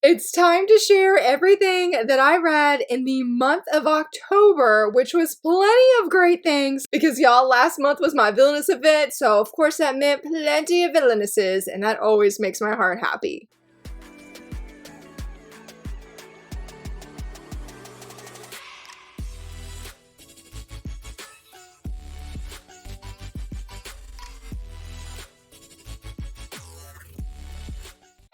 It's time to share everything that I read in the month of October, which was plenty of great things because y'all, last month was my villainous event, so of course that meant plenty of villainesses, and that always makes my heart happy.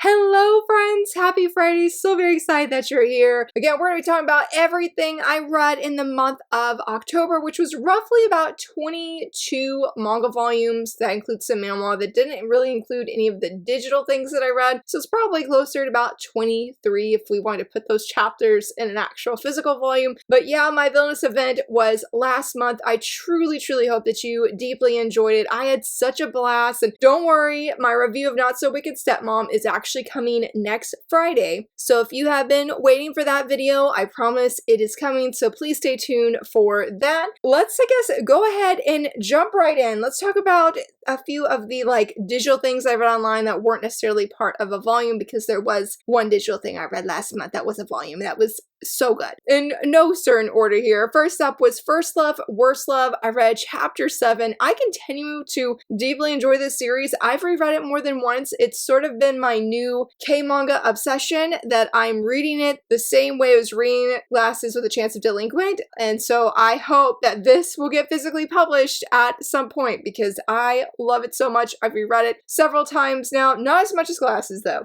Hello friends, happy Friday, so very excited that you're here. Again, we're going to be talking about everything I read in the month of October, which was roughly about 22 manga volumes. That includes some manhwa. That didn't really include any of the digital things that I read, so it's probably closer to about 23 if we wanted to put those chapters in an actual physical volume. But yeah, my villainous event was last month. I truly hope that you deeply enjoyed it. I had such a blast, and don't worry, my review of Not So Wicked Stepmom is actually coming next Friday. So if you have been waiting for that video, I promise it is coming, so please stay tuned for that. Let's, I guess, go ahead and jump right in. Let's talk about a few of the digital things I read online that weren't necessarily part of a volume, because there was one digital thing I read last month that was a volume that was so good. In no certain order here. First up was First Love, Worst Love. I read chapter 7. I continue to deeply enjoy this series. I've reread it more than once. It's sort of been my new K-manga obsession that I'm reading it the same way I was reading Glasses with a Chance of Delinquent, and so I hope that this will get physically published at some point because I love it so much. I've reread it several times now. Not as much as Glasses though.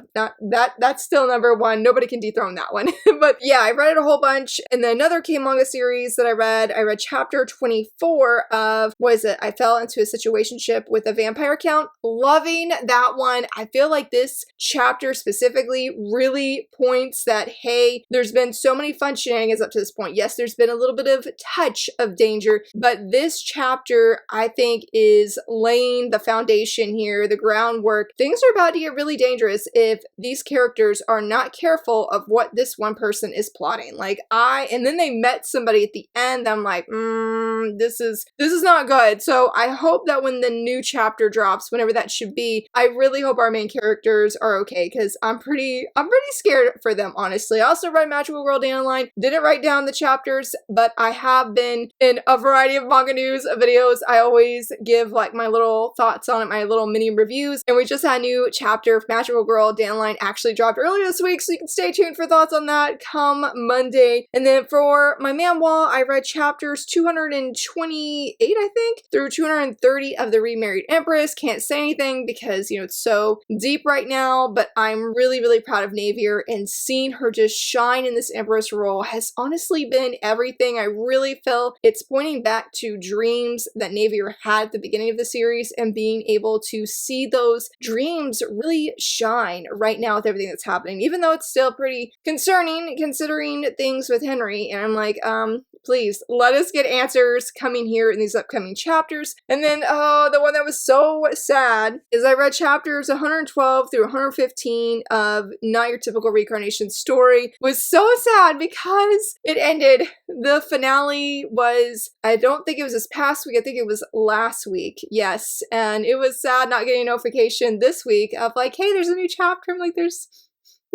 That's still number one. Nobody can dethrone that one. But yeah, I read it a whole bunch. And then another K-manga series that I read chapter 24 of, what is it? I Fell Into a Situationship with a Vampire Count. Loving that one. I feel like this chapter specifically really points that, hey, there's been so many fun shenanigans up to this point. Yes, there's been a little bit of touch of danger, but this chapter, I think, is laying the foundation here, the groundwork. Things are about to get really dangerous if these characters are not careful of what this one person is plotting. And then they met somebody at the end. I'm like, this is not good. So I hope that when the new chapter drops, whenever that should be, I really hope our main characters are okay, because I'm pretty scared for them, honestly. I also read Magical Girl Dandelion. Didn't write down the chapters, but I have been in a variety of manga news videos. I always give my little thoughts on it, my little mini reviews, and we just had a new chapter of Magical Girl Dandelion actually dropped earlier this week, so you can stay tuned for thoughts on that come Monday. And then for my manhwa, I read chapters 228, I think, through 230 of The Remarried Empress. Can't say anything because, it's so deep right now, but I'm really proud of Navier, and seeing her just shine in this Empress role has honestly been everything. I really feel it's pointing back to dreams that Navier had at the beginning of the series, and being able to see those dreams really shine right now with everything that's happening, even though it's still pretty concerning considering things with Henry. And I'm like, please let us get answers coming here in these upcoming chapters. And then, the one that was so sad is I read chapters 112 through 115 of Not Your Typical Reincarnation Story. It was so sad because it ended. The finale was, I don't think it was this past week, I think it was last week. Yes. And it was sad not getting a notification this week of hey, there's a new chapter. I'm like, there's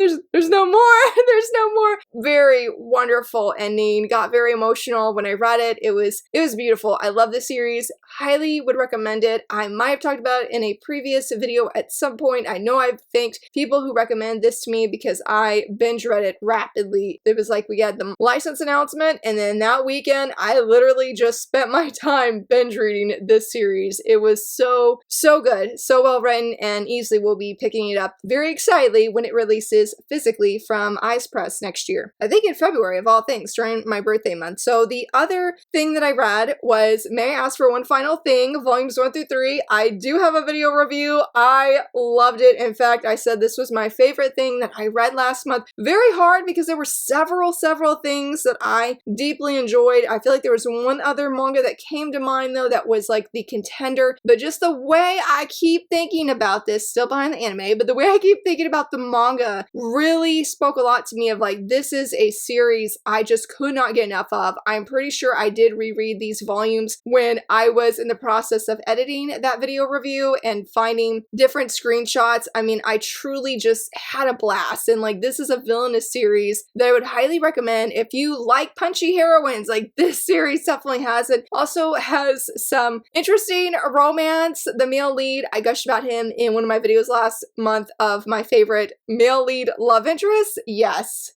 no more. There's no more. Very wonderful ending. Got very emotional when I read it. It was beautiful. I love the series. Highly would recommend it. I might have talked about it in a previous video at some point. I know I've thanked people who recommend this to me because I binge read it rapidly. It was we had the license announcement, and then that weekend I literally just spent my time binge reading this series. It was so good, so well written, and easily will be picking it up very excitedly when it releases physically from Ice Press next year. I think in February, of all things, during my birthday month. So the other thing that I read was May I Ask for One Final Thing, volumes 1 through 3. I do have a video review. I loved it. In fact, I said this was my favorite thing that I read last month. Very hard because there were several things that I deeply enjoyed. I feel like there was one other manga that came to mind though that was the contender, but just the way I keep thinking about this, still behind the anime, but the way I keep thinking about the manga really spoke a lot to me of like, this is a series I just could not get enough of. I'm pretty sure I did reread these volumes when I was in the process of editing that video review and finding different screenshots. I mean, I truly just had a blast, and like, this is a villainous series that I would highly recommend if you like punchy heroines. Like, this series definitely has it. Also has some interesting romance. The male lead, I gushed about him in one of my videos last month of my favorite male lead love interest. Yes.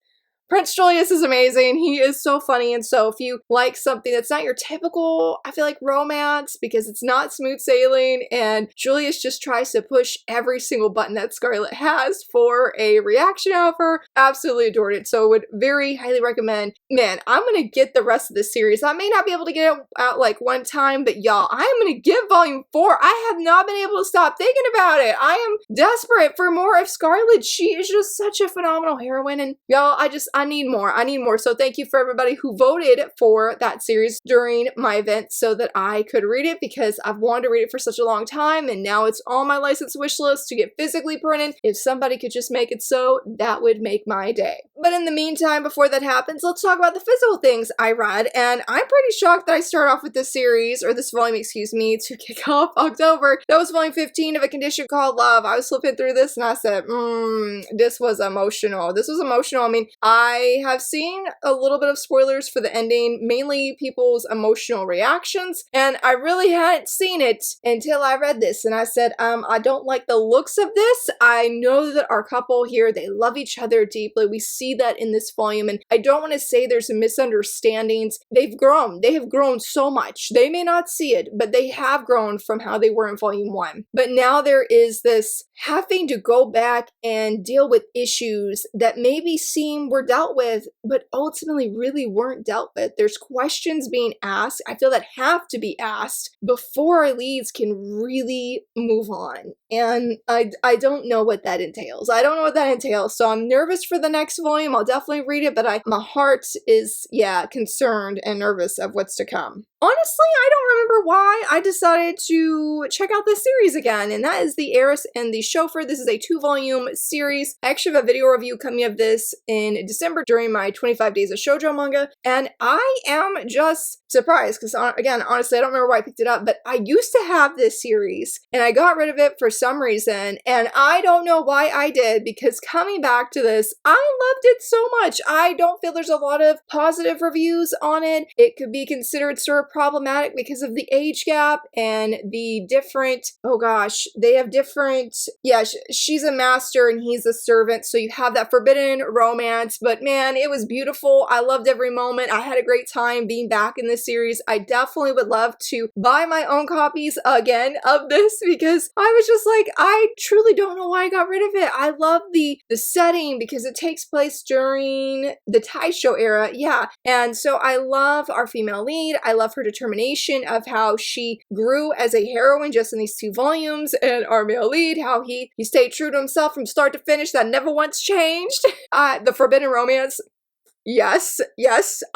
Prince Julius is amazing. He is so funny, and so if you like something that's not your typical, I feel like, romance, because it's not smooth sailing, and Julius just tries to push every single button that Scarlet has for a reaction out of her, absolutely adored it. So would very highly recommend. Man, I'm gonna get the rest of this series. I may not be able to get it out like one time, but y'all, I'm gonna get volume 4. I have not been able to stop thinking about it. I am desperate for more of Scarlet. She is just such a phenomenal heroine, and y'all, I need more. I need more. So thank you for everybody who voted for that series during my event so that I could read it, because I've wanted to read it for such a long time, and now it's on my license wish list to get physically printed. If somebody could just make it so, that would make my day. But in the meantime, before that happens, let's talk about the physical things I read, and I'm pretty shocked that I started off with this series, or this volume, excuse me, to kick off October. That was volume 15 of A Condition Called Love. I was flipping through this and I said, this was emotional. This was emotional. I mean, I have seen a little bit of spoilers for the ending, mainly people's emotional reactions, and I really hadn't seen it until I read this, and I said, I don't like the looks of this. I know that our couple here, they love each other deeply. We see that in this volume, and I don't want to say there's misunderstandings. They've grown. They have grown so much. They may not see it, but they have grown from how they were in volume 1. But now there is this having to go back and deal with issues that maybe were dealt with, but ultimately really weren't dealt with. There's questions being asked, I feel, that have to be asked before our leads can really move on. And I don't know what that entails. I don't know what that entails. So I'm nervous for the next volume. I'll definitely read it, but my heart is, concerned and nervous of what's to come. Honestly, I don't remember why I decided to check out this series again, and that is The Heiress and the Chauffeur. This is a 2-volume series. I actually have a video review coming of this in December during my 25 days of shoujo manga, and I am just surprised because, again, honestly, I don't remember why I picked it up, but I used to have this series, and I got rid of it for some reason, and I don't know why I did, because coming back to this, I loved it so much. I don't feel there's a lot of positive reviews on it. It could be considered sort of problematic because of the age gap and the different, they have different, she's a master and he's a servant, so you have that forbidden romance, but man, it was beautiful. I loved every moment. I had a great time being back in this series. I definitely would love to buy my own copies again of this, because I was just like, I truly don't know why I got rid of it. I love the setting because it takes place during the Taisho era, and so I love our female lead. I love her determination of how she grew as a heroine just in these 2 volumes, and our male lead, how he stayed true to himself from start to finish. That never once changed. The forbidden romance, yes,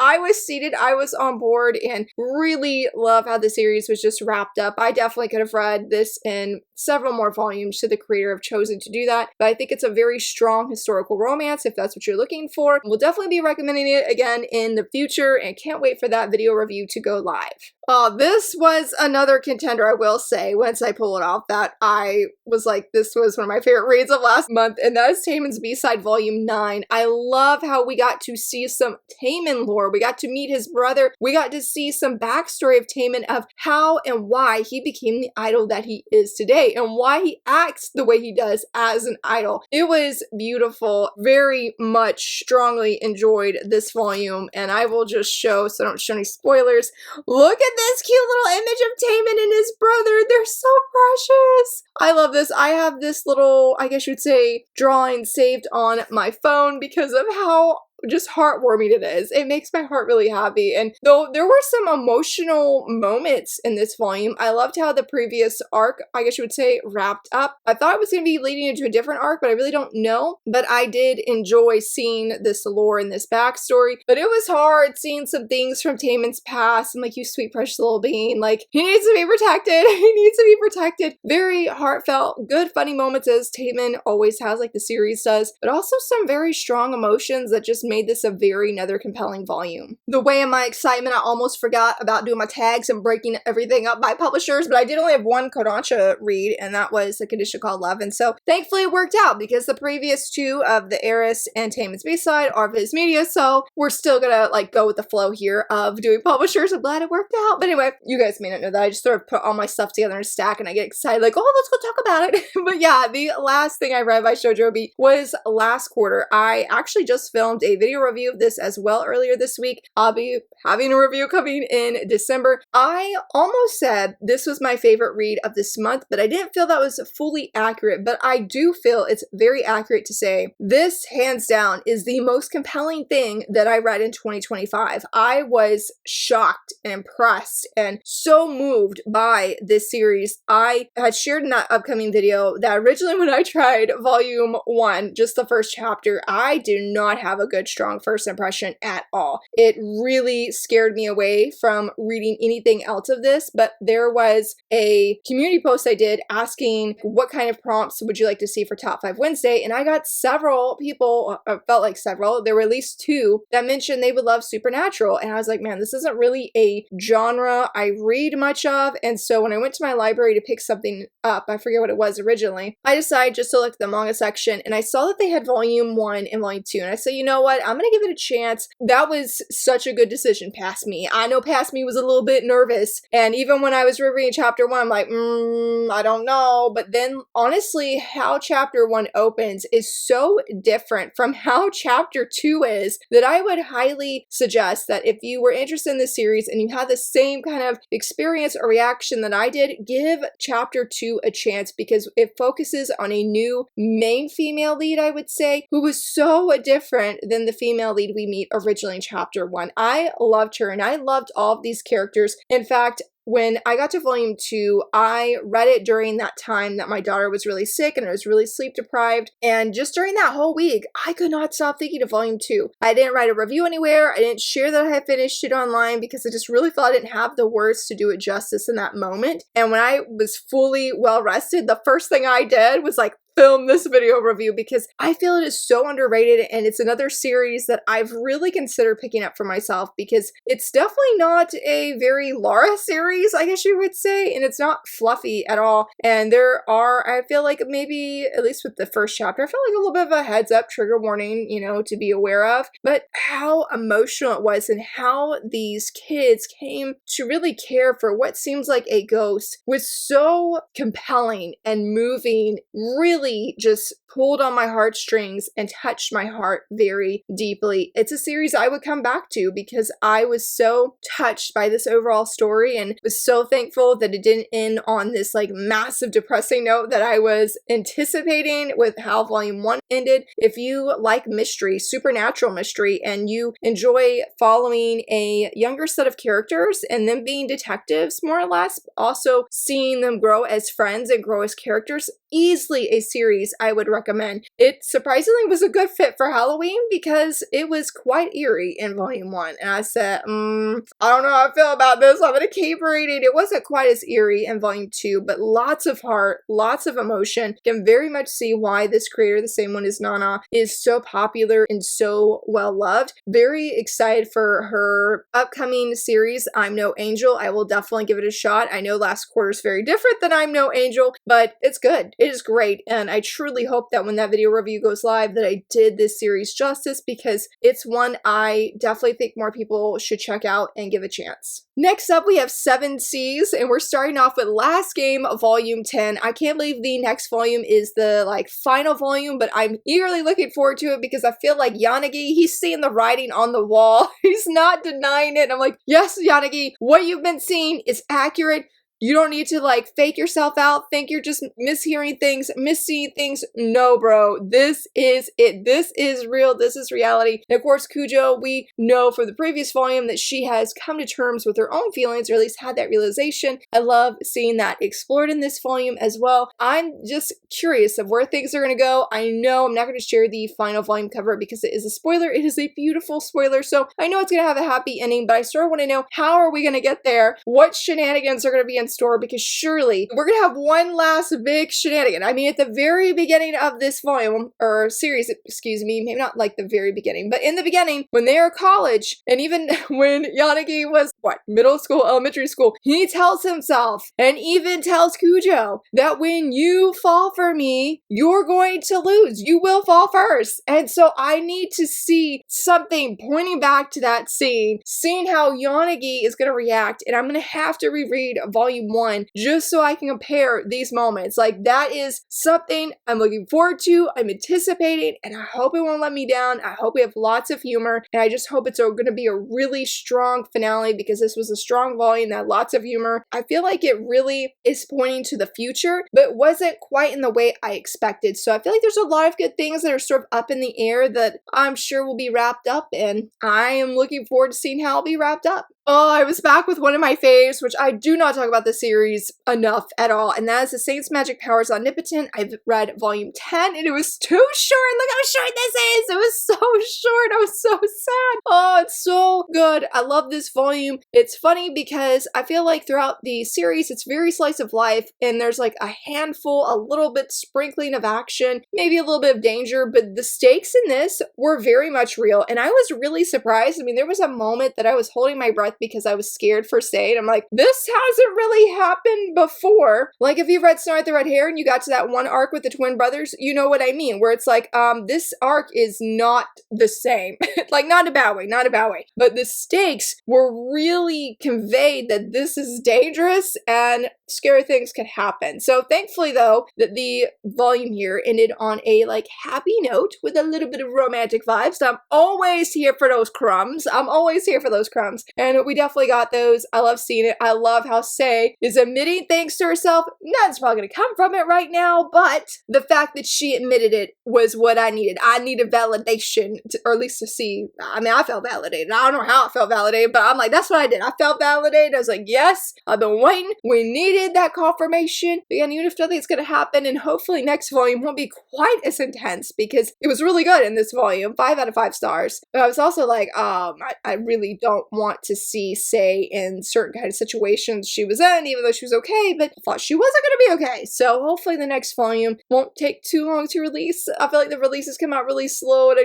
I was seated, I was on board, and really love how the series was just wrapped up. I definitely could have read this in several more volumes should the creator have chosen to do that, but I think it's a very strong historical romance if that's what you're looking for. We'll definitely be recommending it again in the future, and can't wait for that video review to go live. This was another contender, I will say, once I pull it off, that I was like, this was one of my favorite reads of last month, and that is Taemin's B-Side Volume 9. I love how we got to see some Taemin lore. We got to meet his brother. We got to see some backstory of Taemin, of how and why he became the idol that he is today, and why he acts the way he does as an idol. It was beautiful. Very much strongly enjoyed this volume, and I will just show, so I don't show any spoilers. Look at this cute little image of Taemin and his brother. They're so precious. I love this. I have this little, I guess you'd say, drawing saved on my phone because of how just heartwarming it is. It makes my heart really happy. And though there were some emotional moments in this volume, I loved how the previous arc, I guess you would say, wrapped up. I thought it was going to be leading into a different arc, but I really don't know. But I did enjoy seeing this lore and this backstory. But it was hard seeing some things from Taemin's past. I'm like, you sweet precious little being. Like, he needs to be protected. He needs to be protected. Very heartfelt, good, funny moments as Taemin always has, like the series does. But also some very strong emotions that just made this a very another compelling volume. The way in my excitement, I almost forgot about doing my tags and breaking everything up by publishers, but I did only have one Kodansha read, and that was A Condition Called Love. And so thankfully it worked out because the previous two of the Heiress and Taemin's B-side are Viz Media, so we're still gonna like go with the flow here of doing publishers. I'm glad it worked out. But anyway, you guys may not know that I just sort of put all my stuff together in a stack and I get excited like, oh, let's go talk about it. But yeah, the last thing I read by Shojo was last quarter. I actually just filmed a video review of this as well earlier this week. I'll be having a review coming in December. I almost said this was my favorite read of this month, but I didn't feel that was fully accurate. But I do feel it's very accurate to say this, hands down, is the most compelling thing that I read in 2025. I was shocked and impressed and so moved by this series. I had shared in that upcoming video that originally when I tried volume 1, just the first chapter, I do not have a good strong first impression at all. It really scared me away from reading anything else of this, but there was a community post I did asking what kind of prompts would you like to see for Top 5 Wednesday, and I got several people, felt like several, there were at least 2 that mentioned they would love Supernatural, and I was like, man, this isn't really a genre I read much of, and so when I went to my library to pick something up, I forget what it was originally, I decided just to look at the manga section, and I saw that they had volume 1 and volume 2, and I said, you know what, I'm gonna give it a chance. That was such a good decision past me. I know past me was a little bit nervous, and even when I was rereading chapter 1, I'm like, I don't know, but then honestly, how chapter 1 opens is so different from how chapter 2 is that I would highly suggest that if you were interested in this series and you had the same kind of experience or reaction that I did, give chapter 2 a chance because it focuses on a new main female lead, I would say, who was so different than the female lead we meet originally in chapter 1. I loved her and I loved all of these characters. In fact, when I got to volume 2, I read it during that time that my daughter was really sick and I was really sleep deprived. And just during that whole week, I could not stop thinking of volume 2. I didn't write a review anywhere. I didn't share that I had finished it online because I just really felt I didn't have the words to do it justice in that moment. And when I was fully well rested, the first thing I did was like, film this video review because I feel it is so underrated and it's another series that I've really considered picking up for myself because it's definitely not a very Laura series, I guess you would say, and it's not fluffy at all. And there are, I feel like maybe, at least with the first chapter, I felt like a little bit of a heads up trigger warning, you know, to be aware of, but how emotional it was and how these kids came to really care for what seems like a ghost was so compelling and moving, really just pulled on my heartstrings and touched my heart very deeply. It's a series I would come back to because I was so touched by this overall story and was so thankful that it didn't end on this like massive depressing note that I was anticipating with how volume 1 ended. If you like mystery, supernatural mystery, and you enjoy following a younger set of characters and them being detectives more or less, also seeing them grow as friends and grow as characters, easily a series I would recommend. It surprisingly was a good fit for Halloween because it was quite eerie in volume 1. And I said, I don't know how I feel about this. I'm going to keep reading. It wasn't quite as eerie in volume 2, but lots of heart, lots of emotion. Can very much see why this creator, the same one as Nana, is so popular and so well loved. Very excited for her upcoming series, I'm No Angel. I will definitely give it a shot. I know last quarter is very different than I'm No Angel, but it's good. It is great, and I truly hope that when that video review goes live that I did this series justice because it's one I definitely think more people should check out and give a chance. Next up, we have 7 Seas, and we're starting off with Last Game, Volume 10. I can't believe the next volume is the final volume, but I'm eagerly looking forward to it because I feel like Yanagi, he's seeing the writing on the wall. He's not denying it. I'm like, yes, Yanagi, what you've been seeing is accurate. You don't need to like fake yourself out, think you're just mishearing things, misseeing things. No, bro, this is it. This is real. This is reality. And of course, Kujo, we know from the previous volume that she has come to terms with her own feelings, or at least had that realization. I love seeing that explored in this volume as well. I'm just curious of where things are going to go. I know I'm not going to share the final volume cover because it is a spoiler. It is a beautiful spoiler, so I know it's going to have a happy ending, but I sort of want to know, how are we going to get there? What shenanigans are going to be in store? Because surely we're going to have one last big shenanigan. I mean, at the very beginning of this volume, or series, excuse me, maybe not like the very beginning, but in the beginning, when they are college, and even when Yanagi was, what, middle school, elementary school, he tells himself, and even tells Kujo, that when you fall for me, you're going to lose. You will fall first. And so I need to see something pointing back to that scene, seeing how Yanagi is going to react, and I'm going to have to reread volume 1 just so I can compare these moments. Like, that is something I'm looking forward to, I'm anticipating, and I hope it won't let me down. I hope we have lots of humor, and I just hope it's going to be a really strong finale, because this was a strong volume that had lots of humor. I feel like it really is pointing to the future, but wasn't quite in the way I expected. So I feel like there's a lot of good things that are sort of up in the air that I'm sure will be wrapped up in. I am looking forward to seeing how it'll be wrapped up. Oh, I was back with one of my faves, which I do not talk about the series enough at all, and that is The Saint's Magic Powers Omnipotent. I've read volume 10, and it was too short. Look how short this is. It was so short. I was so sad. Oh, it's so good. I love this volume. It's funny because I feel like throughout the series, it's very slice of life, and there's like a handful, a little bit sprinkling of action, maybe a little bit of danger, but the stakes in this were very much real, and I was really surprised. I mean, there was a moment that I was holding my breath because I was scared for Sade. I'm like, this hasn't really happened before. Like, if you've read Snow White the Red Hair and you got to that one arc with the twin brothers, you know what I mean, where it's like, this arc is not the same. Like, not a bad way, not a bad way. But the stakes were really conveyed that this is dangerous and scary things could happen. So thankfully, though, that the volume here ended on a like happy note with a little bit of romantic vibes. So I'm always here for those crumbs. I'm always here for those crumbs. And we definitely got those. I love seeing it. I love how Sei is admitting things to herself. Nothing's probably going to come from it right now, but the fact that she admitted it was what I needed. I needed validation, or at least to see. I mean, I felt validated. I don't know how I felt validated, but I'm like, that's what I did. I felt validated. I was like, yes, I've been waiting. We needed that confirmation. But again, even if nothing's going to happen, and hopefully next volume won't be quite as intense, because it was really good in this volume. 5 out of 5 stars. But I was also like, I really don't want to see Sei in certain kind of situations she was in, even though she was okay, but I thought she wasn't going to be okay. So hopefully the next volume won't take too long to release. I feel like the releases come out really slow, and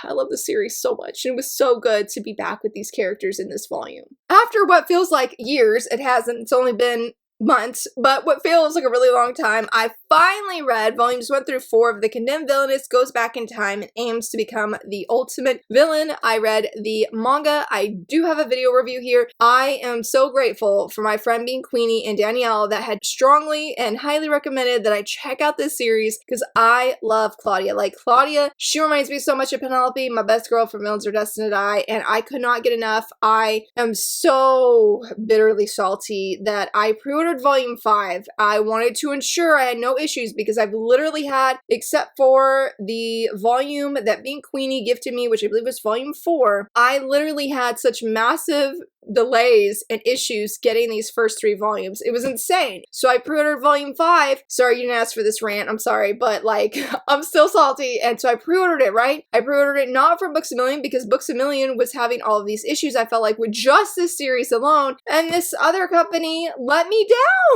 I love the series so much. And it was so good to be back with these characters in this volume. After what feels like years, it hasn't, it's only been months, but what feels like a really long time, I finally read volumes 1 through 4 of The Condemned Villainess Goes Back in Time and Aims to Become the Ultimate Villain. I read the manga. I do have a video review here. I am so grateful for my friend Bean Queenie and Danielle that had strongly and highly recommended that I check out this series, because I love Claudia. Like, Claudia, she reminds me so much of Penelope, my best girl from Villains Are Destined to Die, and I could not get enough. I am so bitterly salty that I pre-ordered volume 5. I wanted to ensure I had no issues, because I've literally had, except for the volume that Bean Queenie gifted me, which I believe was volume 4, I literally had such massive delays and issues getting these first 3 volumes. It was insane. So I pre-ordered volume 5. Sorry, you didn't ask for this rant. I'm sorry, but like, I'm still salty. And so I pre-ordered it, right? I pre-ordered it not from Books A Million, because Books A Million was having all of these issues, I felt like, with just this series alone. And this other company let me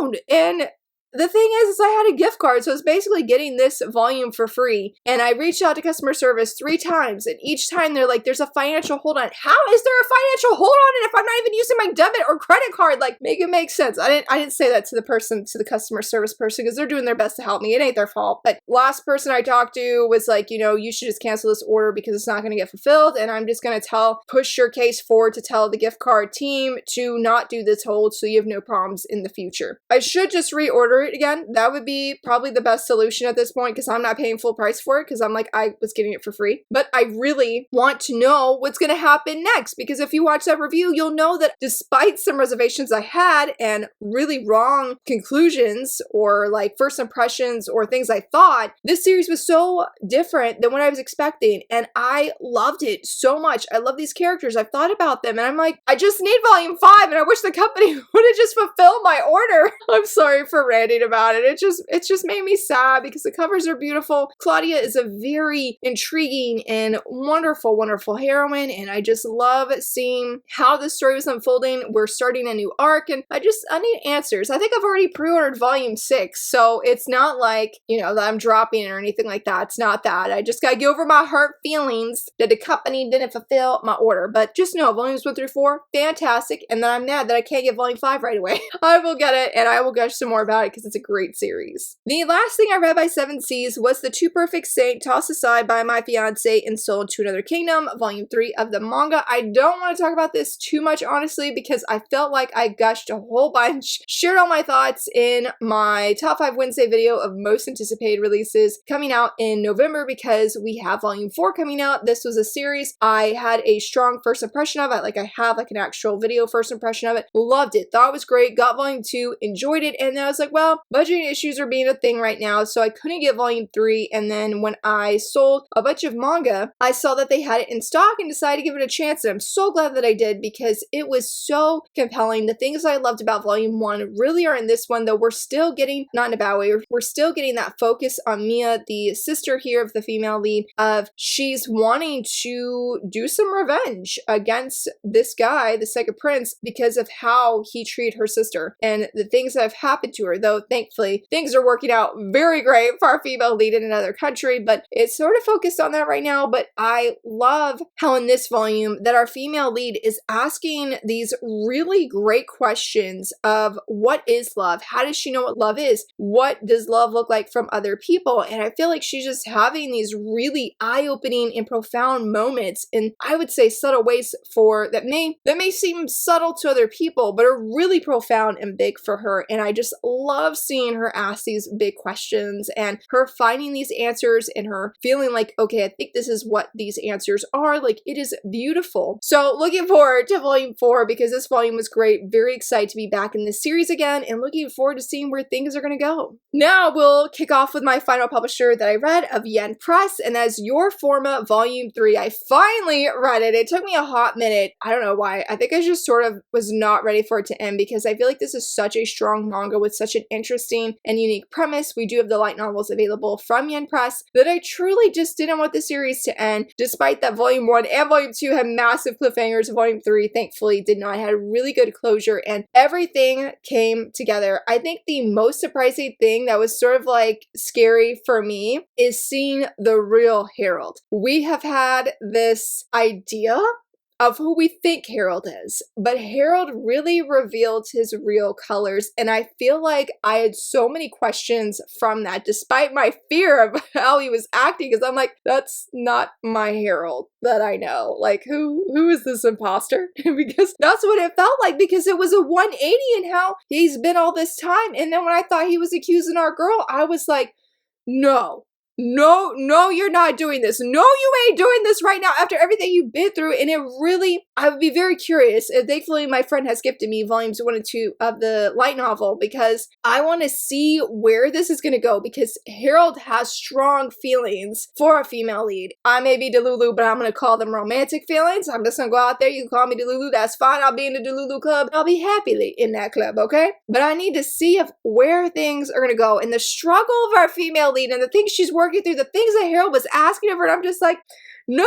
down. And the thing is I had a gift card, so I was basically getting this volume for free. And I reached out to customer service 3 times, and each time they're like, there's a financial hold on it. How is there a financial hold on it if I'm not even using my debit or credit card? Like, make it make sense. I didn't say that to the customer service person, because they're doing their best to help me. It ain't their fault. But last person I talked to was like, you know, you should just cancel this order because it's not going to get fulfilled. And I'm just going to push your case forward to tell the gift card team to not do this hold so you have no problems in the future. I should just reorder order it again. That would be probably the best solution at this point because I'm not paying full price for it because I'm like, I was getting it for free. But I really want to know what's going to happen next because if you watch that review, you'll know that despite some reservations I had and really wrong conclusions or like first impressions or things I thought, this series was so different than what I was expecting. And I loved it so much. I love these characters. I've thought about them and I'm like, I just need volume 5 and I wish the company would have just fulfilled my order. I'm sorry for ranting about it. It just made me sad because the covers are beautiful. Claudia is a very intriguing and wonderful, wonderful heroine. And I just love seeing how the story was unfolding. We're starting a new arc and I need answers. I think I've already pre-ordered volume 6. So it's not like, you know, that I'm dropping it or anything like that. It's not that. I just got to get over my hurt feelings that the company didn't fulfill my order. But just know volumes 1 through 4, fantastic. And then I'm mad that I can't get volume 5 right away. I will get it and I will gush some more about it because it's a great series. The last thing I read by Seven Seas was The Too Perfect Saint Tossed Aside by My Fiance and Sold to Another Kingdom, volume 3 of the manga. I don't want to talk about this too much, honestly, because I felt like I gushed a whole bunch, shared all my thoughts in my top 5 Wednesday video of most anticipated releases coming out in November because we have volume 4 coming out. This was a series I had a strong first impression of. I have like an actual video first impression of it. Loved it. Thought it was great. Got volume 2, enjoyed it. And then I was like, well, budgeting issues are being a thing right now, so I couldn't get volume 3. And then when I sold a bunch of manga, I saw that they had it in stock and decided to give it a chance. And I'm so glad that I did because it was so compelling. The things I loved about volume 1 really are in this one, though we're still getting, not in a bad way, we're still getting that focus on Mia, the sister here of the female lead, of she's wanting to do some revenge against this guy, the second prince, because of how he treated her sister and the things that have happened to her, though thankfully things are working out very great for our female lead in another country, but it's sort of focused on that right now. But I love how in this volume that our female lead is asking these really great questions of what is love? How does she know what love is? What does love look like from other people? And I feel like she's just having these really eye-opening and profound moments, and I would say subtle ways for that may seem subtle to other people, but are really profound and big for her. And I just love seeing her ask these big questions and her finding these answers and her feeling like, okay, I think this is what these answers are. Like, it is beautiful. So looking forward to volume 4 because this volume was great. Very excited to be back in this series again and looking forward to seeing where things are going to go. Now we'll kick off with my final publisher that I read of Yen Press, and that's Your Forma Volume 3. I finally read it. It took me a hot minute. I don't know why. I think I just sort of was not ready for it to end because I feel like this is such a strong manga with such an interesting and unique premise. We do have the light novels available from Yen Press that I truly just didn't want the series to end, despite that volume 1 and volume 2 had massive cliffhangers. Volume 3 thankfully did not. It had a really good closure and everything came together. I think the most surprising thing that was sort of like scary for me is seeing the real Harold. We have had this idea of who we think Harold is, but Harold really revealed his real colors, and I feel like I had so many questions from that, despite my fear of how he was acting, because I'm like, that's not my Harold that I know. Like, who is this imposter? Because that's what it felt like, because it was a 180 in how he's been all this time, and then when I thought he was accusing our girl, I was like, no, you're not doing this. No, you ain't doing this right now after everything you've been through. And it really, I would be very curious. And thankfully, my friend has gifted me volumes 1 and 2 of the light novel because I want to see where this is going to go because Harold has strong feelings for a female lead. I may be Delulu, but I'm going to call them romantic feelings. I'm just going to go out there. You can call me Delulu. That's fine. I'll be in the Delulu club. I'll be happily in that club, okay? But I need to see where things are going to go and the struggle of our female lead and the things she's working through, the things that Harold was asking of her, and I'm just like, no,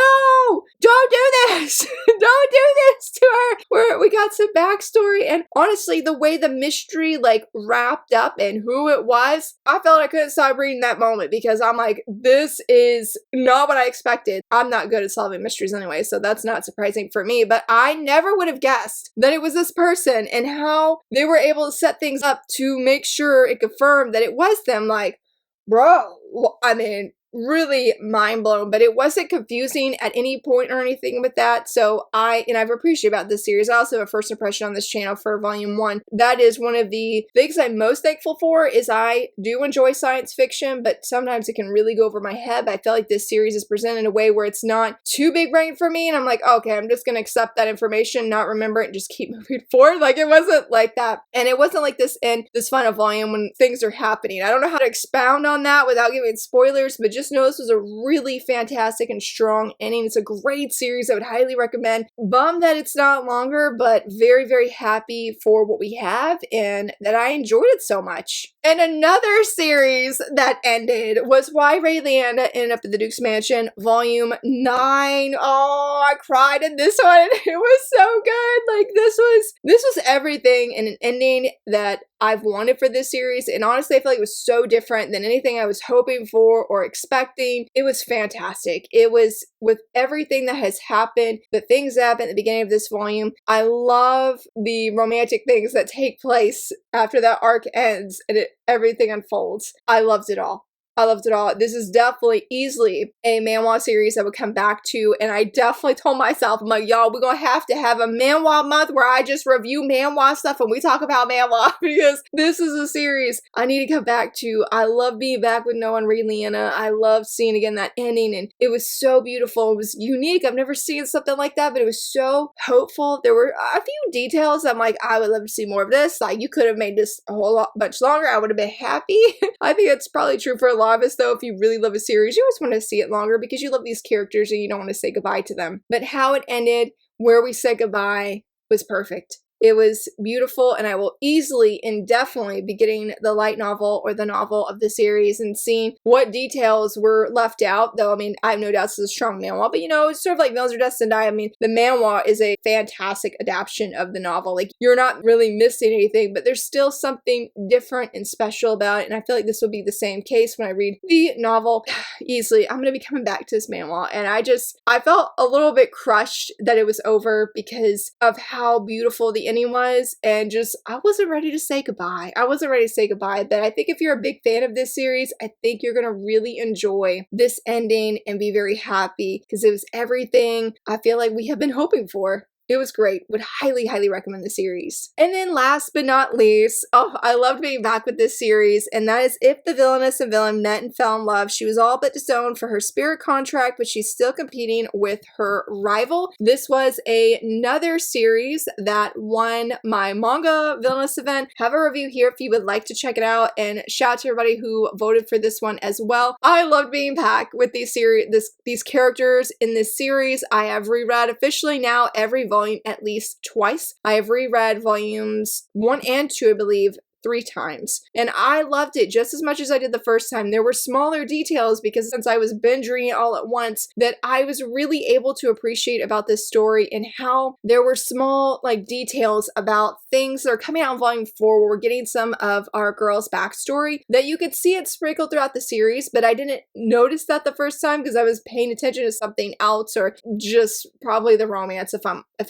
don't do this. Don't do this to her. Where we got some backstory, and honestly, the way the mystery like wrapped up and who it was, I felt I couldn't stop reading that moment because I'm like, this is not what I expected. I'm not good at solving mysteries anyway, so that's not surprising for me, but I never would have guessed that it was this person and how they were able to set things up to make sure it confirmed that it was them. Like, bro, I mean, really mind blown, but it wasn't confusing at any point or anything with that. So I've appreciated about this series. I also have a first impression on this channel for volume 1. That is one of the things I'm most thankful for, is I do enjoy science fiction, but sometimes it can really go over my head. But I feel like this series is presented in a way where it's not too big brain for me, and I'm like, okay, I'm just gonna accept that information, not remember it, and just keep moving forward. Like, it wasn't like that. And it wasn't like this in this final volume when things are happening. I don't know how to expound on that without giving spoilers, but just know this was a really fantastic and strong ending. It's a great series. I would highly recommend. Bummed that it's not longer, but very, very happy for what we have and that I enjoyed it so much. And another series that ended was Why Ray Leanna Ended Up in the Duke's Mansion, Volume 9. Oh, I cried in this one. It was so good. Like, this was everything in an ending that I've wanted for this series, and honestly, I feel like it was so different than anything I was hoping for or expecting. It was fantastic. It was, with everything that has happened, the things that happened at the beginning of this volume. I love the romantic things that take place after that arc ends and everything unfolds. I loved it all. I loved it all. This is definitely easily a manhwa series I would come back to, and I definitely told myself, I'm like, y'all, we're gonna have to have a manhwa month where I just review manhwa stuff and we talk about manhwa, because this is a series I need to come back to. I love being back with Noah and Ray Leanna. I love seeing again that ending, and it was so beautiful. It was unique. I've never seen something like that, but it was so hopeful. There were a few details I'm like, I would love to see more of this. Like, you could have made this a whole lot much longer. I would have been happy. I think that's probably true for a lot of us, though. If you really love a series, you always want to see it longer because you love these characters and you don't want to say goodbye to them. But how it ended, where we said goodbye, was perfect. It was beautiful, and I will easily and definitely be getting the light novel or the novel of the series and seeing what details were left out. Though, I mean, I have no doubts it's a strong manhwa, but you know, it's sort of like Villains Are Destined to Die. I mean, the manhwa is a fantastic adaptation of the novel. Like, you're not really missing anything, but there's still something different and special about it, and I feel like this will be the same case when I read the novel. Easily, I'm going to be coming back to this manhwa, and I felt a little bit crushed that it was over because of how beautiful the ending was, and just, I wasn't ready to say goodbye. I wasn't ready to say goodbye, but I think if you're a big fan of this series, I think you're gonna really enjoy this ending and be very happy because it was everything I feel like we have been hoping for. It was great. Would highly, highly recommend the series. And then last but not least, oh, I loved being back with this series, and that is If the Villainess and Villain Met and Fell in Love. She was all but disowned for her spirit contract, but she's still competing with her rival. This was another series that won my manga villainous event. Have a review here if you would like to check it out, and shout out to everybody who voted for this one as well. I loved being back with these characters in this series. I have reread officially now every volume at least twice. I have reread volumes 1 and 2, I believe, 3 times. And I loved it just as much as I did the first time. There were smaller details because since I was binge reading it all at once that I was really able to appreciate about this story, and how there were small like details about things that are coming out in volume 4 where we're getting some of our girl's backstory that you could see it sprinkled throughout the series, but I didn't notice that the first time because I was paying attention to something else, or just probably the romance if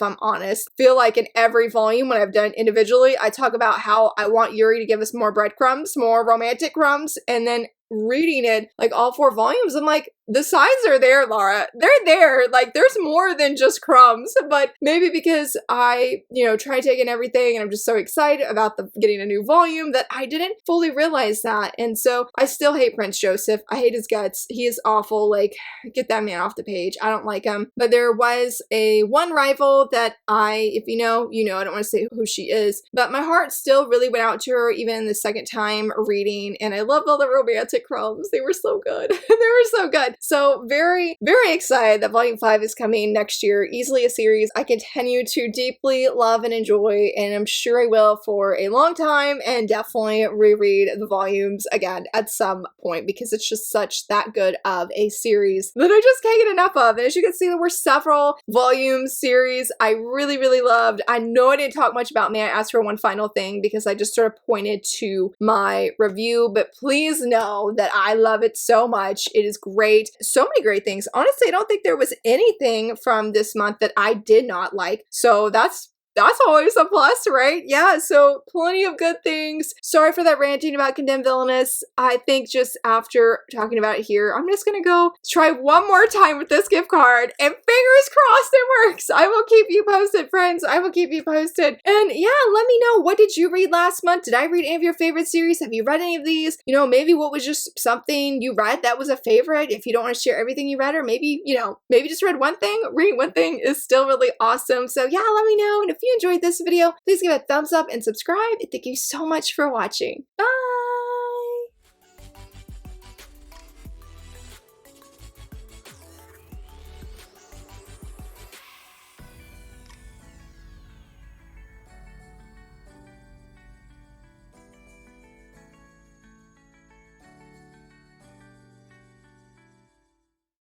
I'm honest. Feel like in every volume when I've done individually, I talk about how I want Yuri to give us more breadcrumbs, more romantic crumbs, and then reading it, like all 4 volumes, I'm like, the signs are there, Laura. They're there. Like, there's more than just crumbs. But maybe because I, try to take in everything and I'm just so excited about getting a new volume that I didn't fully realize that. And so I still hate Prince Joseph. I hate his guts. He is awful. Like, get that man off the page. I don't like him. But there was one rival that if you know, I don't want to say who she is, but my heart still really went out to her even the second time reading. And I loved all the romantic crumbs. They were so good. They were so good. So very, very excited that volume 5 is coming next year. Easily a series I continue to deeply love and enjoy, and I'm sure I will for a long time, and definitely reread the volumes again at some point because it's just that good of a series that I just can't get enough of. And as you can see, there were several volume series I really, really loved. I know I didn't talk much about May I Ask for One Final Thing because I just sort of pointed to my review, but please know that I love it so much. It is great. So many great things. Honestly, I don't think there was anything from this month that I did not like. So that's That's always a plus, right? Yeah, so plenty of good things. Sorry for that ranting about Condemned Villainous. I think just after talking about it here, I'm just gonna go try one more time with this gift card, and fingers crossed it works. I will keep you posted, friends. I will keep you posted. And yeah, let me know, what did you read last month? Did I read any of your favorite series? Have you read any of these? You know, maybe what was just something you read that was a favorite, if you don't want to share everything you read, or maybe, you know, maybe just read one thing. Reading one thing is still really awesome. So yeah, let me know. And if you enjoyed this video, please give it a thumbs up and subscribe. And thank you so much for watching. Bye!